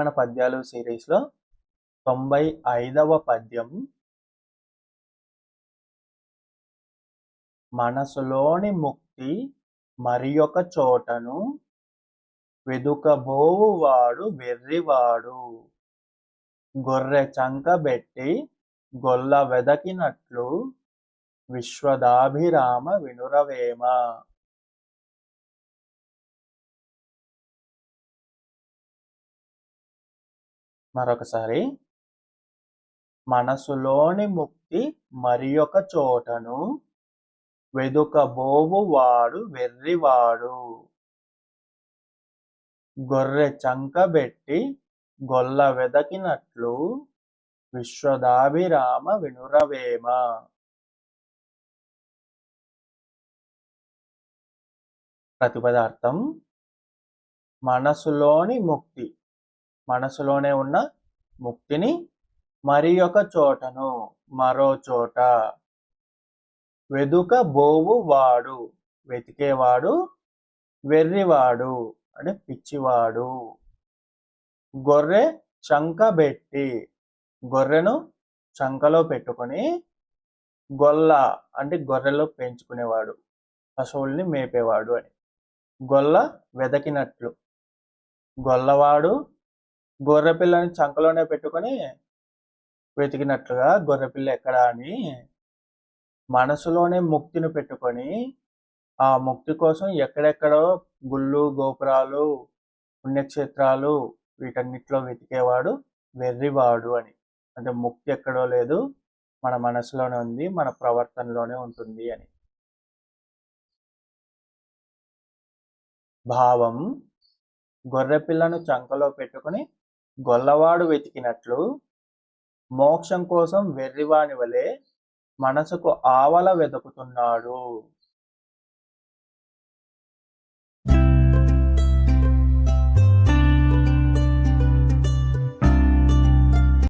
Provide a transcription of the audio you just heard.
వేమన పద్యాలు సిరీస్లో 95వ పద్యం. మనసులోని ముక్తి మరియొక చోటను వెదుకబోవువాడు వెర్రివాడు, గొర్రె చంకబెట్టి గొల్ల వెదకినట్లు విశ్వదాభిరామ వినురవేమ. మరొకసారి. మనసులోని ముక్తి మరియొక చోటను వెదుకబోవువాడు వెర్రివాడు, గొర్రె చంకబెట్టి గొల్ల వెదకినట్లు విశ్వదాభిరామ వినురవేమ. ప్రతిపదార్థం. మనసులోని ముక్తి, మనసులోనే ఉన్న ముక్తిని మరియొక చోటను మరో చోట, వెదుకబోవువాడు వెతికేవాడు, వెర్రివాడు అంటే పిచ్చివాడు, గొర్రె చంకబెట్టి గొర్రెను చంకలో పెట్టుకొని, గొల్ల అంటే గొర్రెలు పెంచుకునేవాడు, పశువుల్ని మేపేవాడు అని. గొల్ల వెదకినట్లు, గొల్లవాడు గొర్రెపిల్లని చంకలోనే పెట్టుకొని వెతికినట్లుగా గొర్రెపిల్ల ఎక్కడా అని మనసులోనే ముక్తిని పెట్టుకొని ఆ ముక్తి కోసం ఎక్కడెక్కడో గుళ్ళు గోపురాలు పుణ్యక్షేత్రాలు వీటన్నిటిలో వెతికేవాడు వెర్రివాడు అని. అంటే ముక్తి ఎక్కడో లేదు, మన మనసులోనే ఉంది, మన ప్రవర్తనలోనే ఉంటుంది అని. భావం. గొర్రెపిల్లను చంకలో పెట్టుకుని గొల్లవాడు వెతికినట్లు మోక్షం కోసం వెర్రివాని వలె మనసుకు ఆవల వెతుకుతున్నాడు.